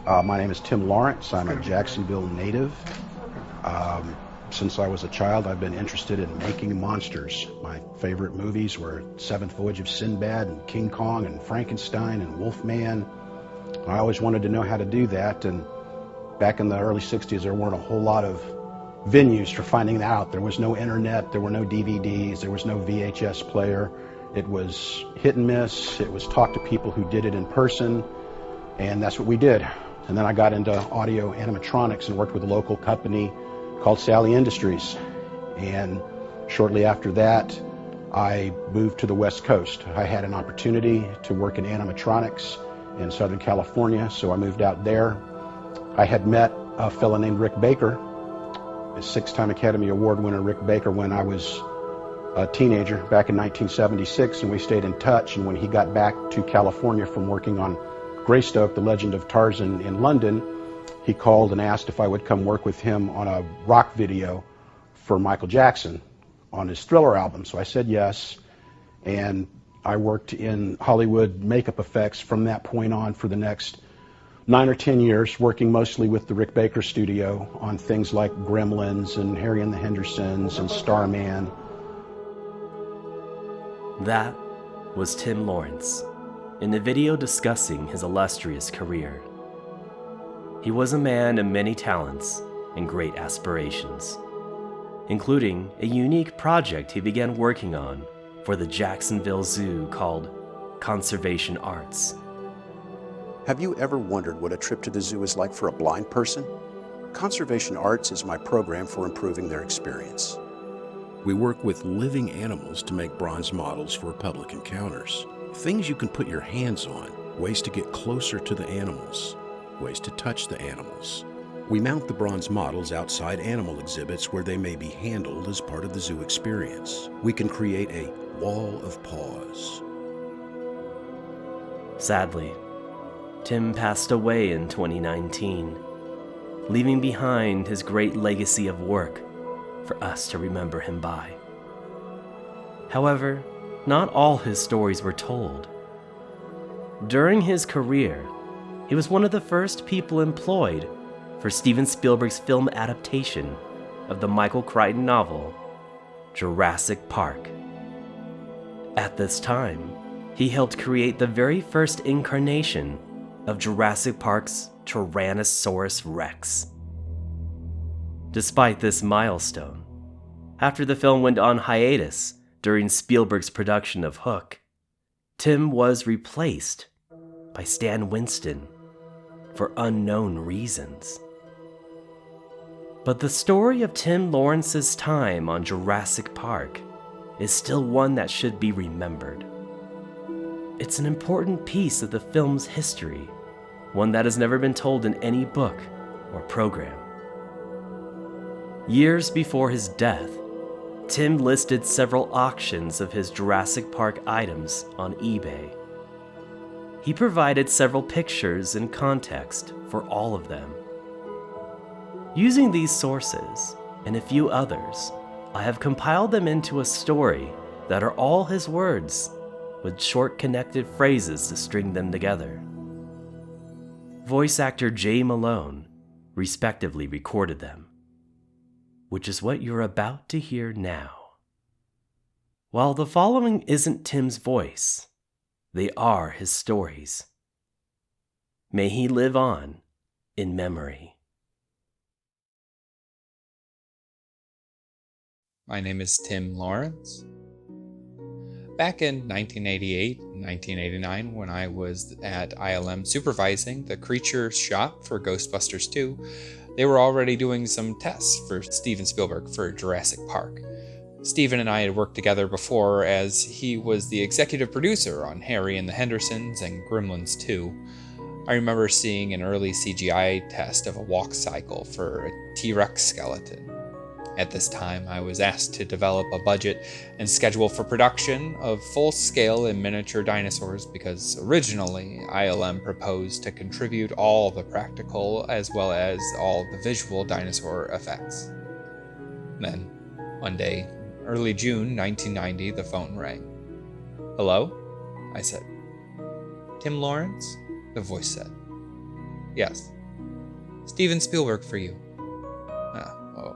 My name is Tim Lawrence. I'm a Jacksonville native. Since I was a child, I've been interested in making monsters. My favorite movies were Seventh Voyage of Sinbad and King Kong and Frankenstein and Wolfman. I always wanted to know how to do that, and back in the early 60s, there weren't a whole lot of venues for finding that out. There was no internet, there were no DVDs, there was no VHS player. It was hit and miss. It was talk to people who did it in person, and that's what we did. And then I got into audio animatronics and worked with a local company called Sally Industries. And shortly after that, I moved to the West Coast. I had an opportunity to work in animatronics in Southern California, so I moved out there. I had met a fellow named Rick Baker, a 6-time Academy Award winner Rick Baker, when I was a teenager back in 1976, and we stayed in touch. And when he got back to California from working on Greystoke, The Legend of Tarzan in London, he called and asked if I would come work with him on a rock video for Michael Jackson on his Thriller album. So I said yes, and I worked in Hollywood makeup effects from that point on for the next 9 or 10 years, working mostly with the Rick Baker studio on things like Gremlins and Harry and the Hendersons and Starman. That was Tim Lawrence in the video discussing his illustrious career. He was a man of many talents and great aspirations, including a unique project he began working on for the Jacksonville Zoo called Conservation Arts. Have you ever wondered what a trip to the zoo is like for a blind person? Conservation Arts is my program for improving their experience. We work with living animals to make bronze models for public encounters. Things you can put your hands on, ways to get closer to the animals, ways to touch the animals. We mount the bronze models outside animal exhibits where they may be handled as part of the zoo experience. We can create a wall of paws. Sadly, Tim passed away in 2019, leaving behind his great legacy of work for us to remember him by. However, not all his stories were told. During his career, he was one of the first people employed for Steven Spielberg's film adaptation of the Michael Crichton novel, Jurassic Park. At this time, he helped create the very first incarnation of Jurassic Park's Tyrannosaurus Rex. Despite this milestone, after the film went on hiatus during Spielberg's production of Hook, Tim was replaced by Stan Winston for unknown reasons. But the story of Tim Lawrence's time on Jurassic Park is still one that should be remembered. It's an important piece of the film's history, one that has never been told in any book or program. Years before his death, Tim listed several auctions of his Jurassic Park items on eBay. He provided several pictures and context for all of them. Using these sources, and a few others, I have compiled them into a story that are all his words, with short connected phrases to string them together. Voice actor Jay Malone respectively recorded them, which is what you're about to hear now. While the following isn't Tim's voice, they are his stories. May he live on in memory. My name is Tim Lawrence. Back in 1988 and 1989, when I was at ILM supervising the creature shop for Ghostbusters 2, they were already doing some tests for Steven Spielberg for Jurassic Park. Steven and I had worked together before, as he was the executive producer on Harry and the Hendersons and Gremlins 2. I remember seeing an early CGI test of a walk cycle for a T-Rex skeleton. At this time, I was asked to develop a budget and schedule for production of full-scale and miniature dinosaurs because originally ILM proposed to contribute all the practical as well as all the visual dinosaur effects. Then, one day, early June 1990, the phone rang. "Hello?" I said. "Tim Lawrence?" the voice said. Yes. Steven Spielberg for you.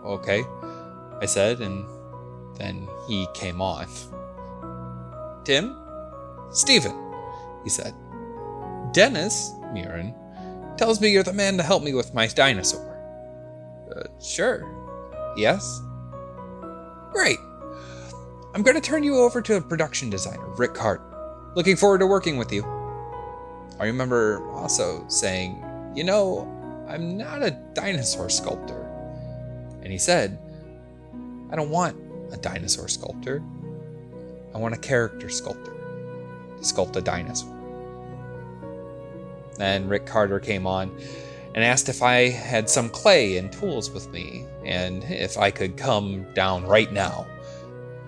Okay, I said, and then he came on. Tim? Steven, he said. Dennis, Mirren, tells me you're the man to help me with my dinosaur. Sure. Yes? Great. I'm going to turn you over to a production designer, Rick Carter. Looking forward to working with you. I remember also saying, I'm not a dinosaur sculptor. And he said, I don't want a dinosaur sculptor. I want a character sculptor to sculpt a dinosaur. Then Rick Carter came on and asked if I had some clay and tools with me, and if I could come down right now.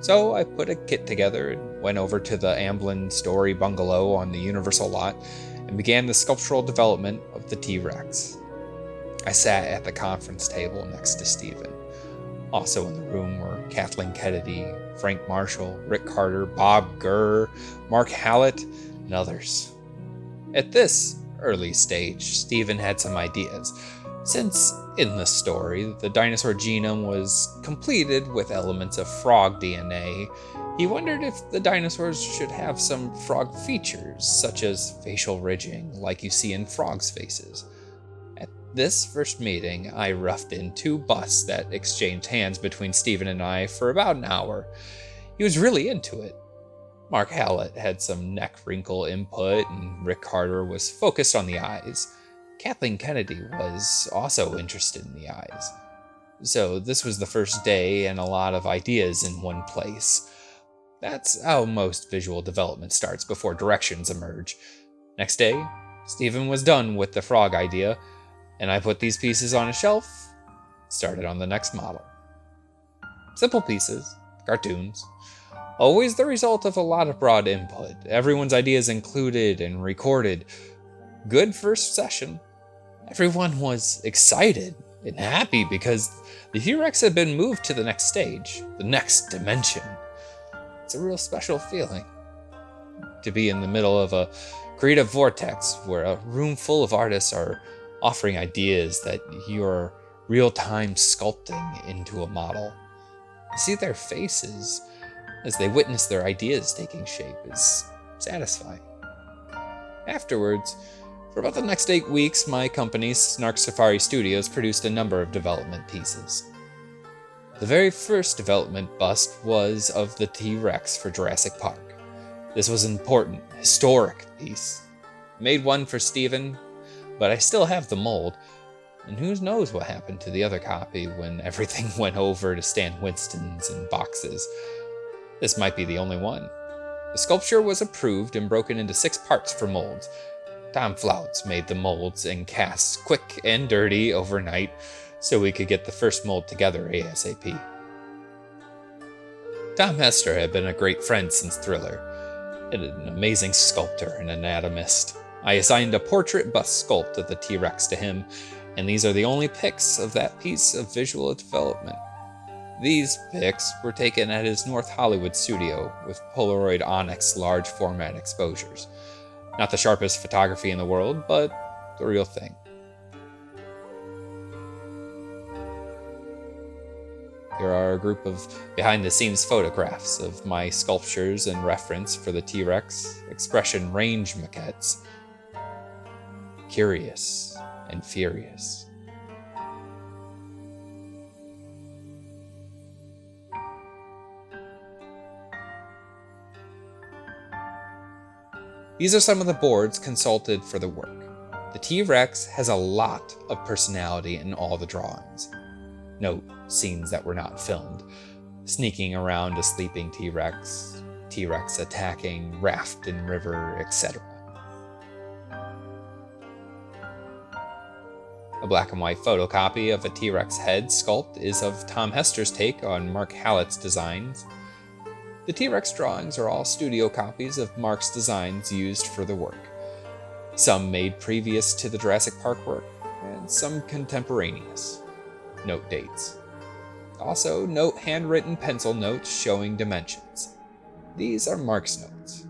So I put a kit together and went over to the Amblin Story bungalow on the Universal lot and began the sculptural development of the T-Rex. I sat at the conference table next to Steven. Also in the room were Kathleen Kennedy, Frank Marshall, Rick Carter, Bob Gurr, Mark Hallett, and others. At this early stage, Steven had some ideas. Since, in the story, the dinosaur genome was completed with elements of frog DNA, he wondered if the dinosaurs should have some frog features, such as facial ridging, like you see in frogs' faces. At this first meeting, I roughed in 2 busts that exchanged hands between Steven and I for about an hour. He was really into it. Mark Hallett had some neck wrinkle input, and Rick Carter was focused on the eyes. Kathleen Kennedy was also interested in the eyes. So this was the first day and a lot of ideas in one place. That's how most visual development starts before directions emerge. Next day, Steven was done with the frog idea, and I put these pieces on a shelf, started on the next model. Simple pieces, cartoons, always the result of a lot of broad input, everyone's ideas included and recorded. Good first session. Everyone was excited and happy because the T-Rex had been moved to the next stage, the next dimension. It's a real special feeling to be in the middle of a creative vortex where a room full of artists are offering ideas that you're real-time sculpting into a model. To see their faces as they witness their ideas taking shape is satisfying. Afterwards, for about the next 8 weeks, my company, Snark Safari Studios, produced a number of development pieces. The very first development bust was of the T-Rex for Jurassic Park. This was an important, historic piece. I made one for Steven, but I still have the mold, and who knows what happened to the other copy when everything went over to Stan Winston's in boxes. This might be the only one. The sculpture was approved and broken into 6 parts for molds. Tom Flouts made the molds and casts quick and dirty overnight so we could get the first mold together ASAP. Tom Hester had been a great friend since Thriller, and an amazing sculptor and anatomist. I assigned a portrait bust sculpt of the T-Rex to him, and these are the only pics of that piece of visual development. These pics were taken at his North Hollywood studio with Polaroid Onyx large format exposures. Not the sharpest photography in the world, but the real thing. Here are a group of behind-the-scenes photographs of my sculptures and reference for the T-Rex expression range maquettes. Curious and furious. These are some of the boards consulted for the work. The T-Rex has a lot of personality in all the drawings. Note scenes that were not filmed. Sneaking around a sleeping T-Rex, T-Rex attacking raft and river, etc. A black and white photocopy of a T-Rex head sculpt is of Tom Hester's take on Mark Hallett's designs. The T-Rex drawings are all studio copies of Mark's designs used for the work. Some made previous to the Jurassic Park work, and some contemporaneous. Note dates. Also, note handwritten pencil notes showing dimensions. These are Mark's notes.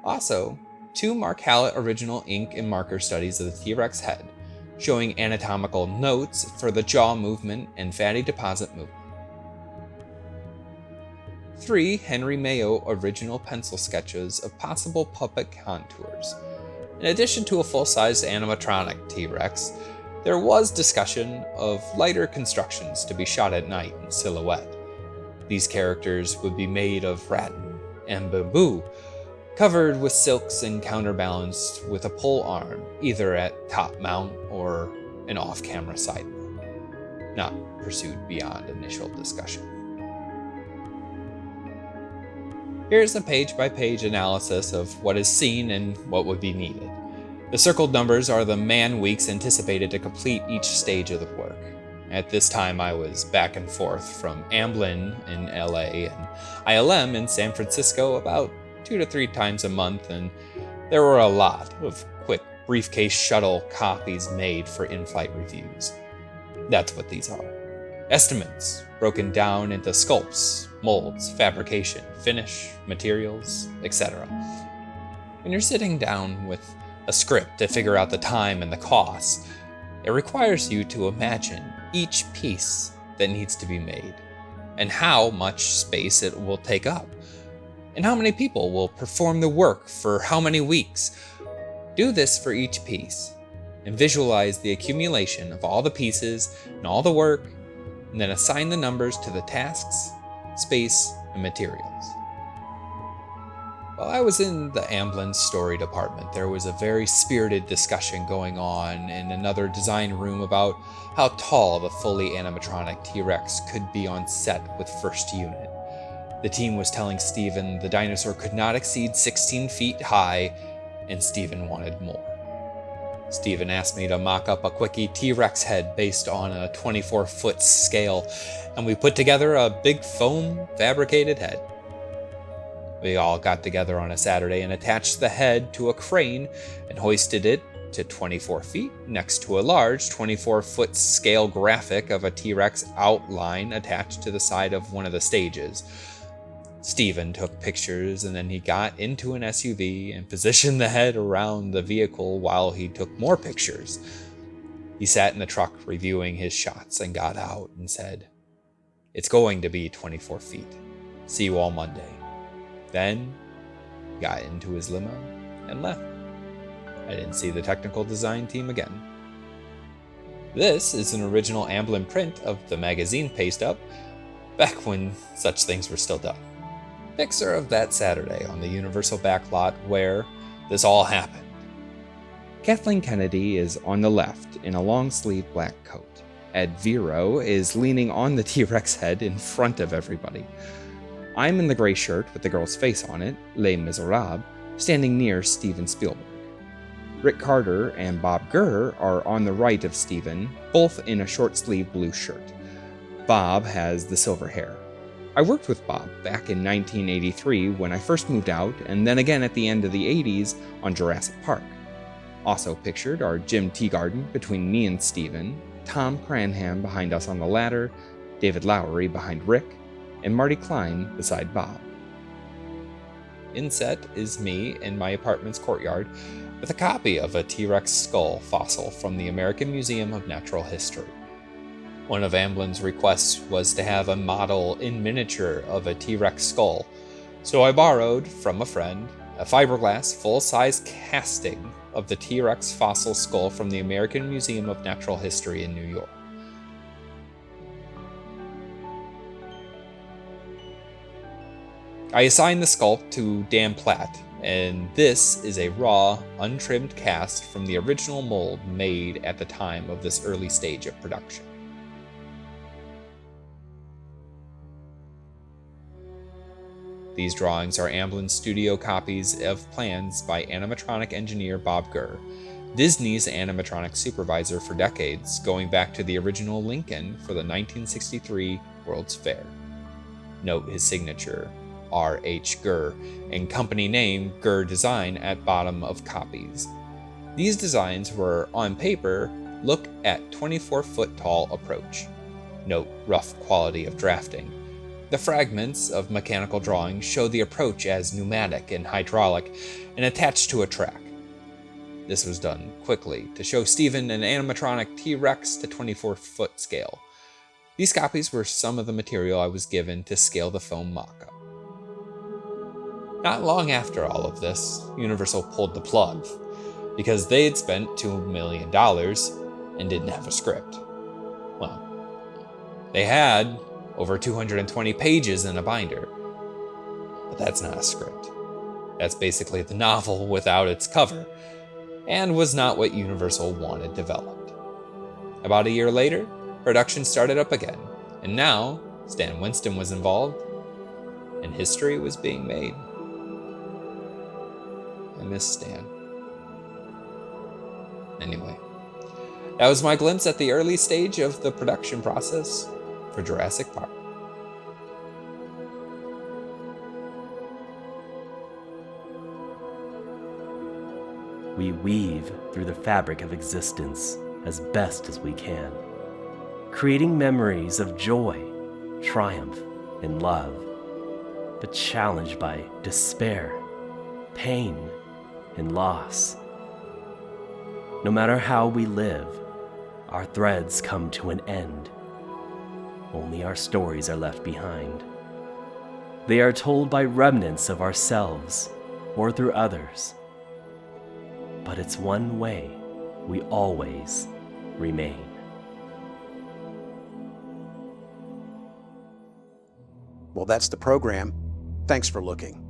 Also, 2 Mark Hallett original ink and marker studies of the T-Rex head, showing anatomical notes for the jaw movement and fatty deposit movement. 3 Henry Mayo original pencil sketches of possible puppet contours. In addition to a full-sized animatronic T-Rex, there was discussion of lighter constructions to be shot at night in silhouette. These characters would be made of rattan and bamboo, covered with silks and counterbalanced with a pole arm, either at top mount or an off-camera side mount, not pursued beyond initial discussion. Here's a page-by-page analysis of what is seen and what would be needed. The circled numbers are the man-weeks anticipated to complete each stage of the work. At this time, I was back and forth from Amblin in LA and ILM in San Francisco about 2 to 3 times a month, and there were a lot of quick briefcase shuttle copies made for in-flight reviews. That's what these are. Estimates broken down into sculpts, molds, fabrication, finish, materials, etc. When you're sitting down with a script to figure out the time and the costs, it requires you to imagine each piece that needs to be made, and how much space it will take up, and how many people will perform the work for how many weeks. Do this for each piece, and visualize the accumulation of all the pieces and all the work, and then assign the numbers to the tasks, space, and materials. While I was in the Amblin story department, there was a very spirited discussion going on in another design room about how tall the fully animatronic T-Rex could be on set with first unit. The team was telling Steven the dinosaur could not exceed 16 feet high, and Steven wanted more. Steven asked me to mock up a quickie T-Rex head based on a 24-foot scale, and we put together a big foam fabricated head. We all got together on a Saturday and attached the head to a crane and hoisted it to 24 feet next to a large 24-foot scale graphic of a T-Rex outline attached to the side of one of the stages. Steven took pictures, and then he got into an SUV and positioned the head around the vehicle while he took more pictures. He sat in the truck reviewing his shots and got out and said, "It's going to be 24 feet. See you all Monday." Then got into his limo and left. I didn't see the technical design team again. This is an original Amblin print of the magazine paste-up, back when such things were still done. Pics are of that Saturday on the Universal backlot where this all happened. Kathleen Kennedy is on the left in a long-sleeve black coat. Ed Vero is leaning on the T-Rex head in front of everybody. I'm in the gray shirt with the girl's face on it, Les Miserables, standing near Steven Spielberg. Rick Carter and Bob Gurr are on the right of Steven, both in a short-sleeved blue shirt. Bob has the silver hair. I worked with Bob back in 1983 when I first moved out, and then again at the end of the 80s on Jurassic Park. Also pictured are Jim Teagarden between me and Steven, Tom Cranham behind us on the ladder, David Lowery behind Rick, and Marty Klein beside Bob. Inset is me in my apartment's courtyard with a copy of a T-Rex skull fossil from the American Museum of Natural History. One of Amblin's requests was to have a model in miniature of a T-Rex skull, so I borrowed from a friend a fiberglass full-size casting of the T-Rex fossil skull from the American Museum of Natural History in New York. I assigned the sculpt to Dan Platt, and this is a raw, untrimmed cast from the original mold made at the time of this early stage of production. These drawings are Amblin studio copies of plans by animatronic engineer Bob Gurr, Disney's animatronic supervisor for decades, going back to the original Lincoln for the 1963 World's Fair. Note his signature, R.H. Gurr, and company name Gurr Design at bottom of copies. These designs were, on paper, look at 24-foot tall approach. Note rough quality of drafting. The fragments of mechanical drawings show the approach as pneumatic and hydraulic and attached to a track. This was done quickly to show Steven an animatronic T-Rex to 24-foot scale. These copies were some of the material I was given to scale the foam mock-up. Not long after all of this, Universal pulled the plug because they had spent $2 million and didn't have a script. Well, they had over 220 pages in a binder, but that's not a script. That's basically the novel without its cover, and was not what Universal wanted developed. About a year later, production started up again, and now Stan Winston was involved, and history was being made. I miss Stan. Anyway, that was my glimpse at the early stage of the production process for Jurassic Park. We weave through the fabric of existence as best as we can, creating memories of joy, triumph, and love, but challenged by despair, pain, and loss. No matter how we live, our threads come to an end. Only our stories are left behind. They are told by remnants of ourselves or through others. But it's one way we always remain. Well, that's the program. Thanks for looking.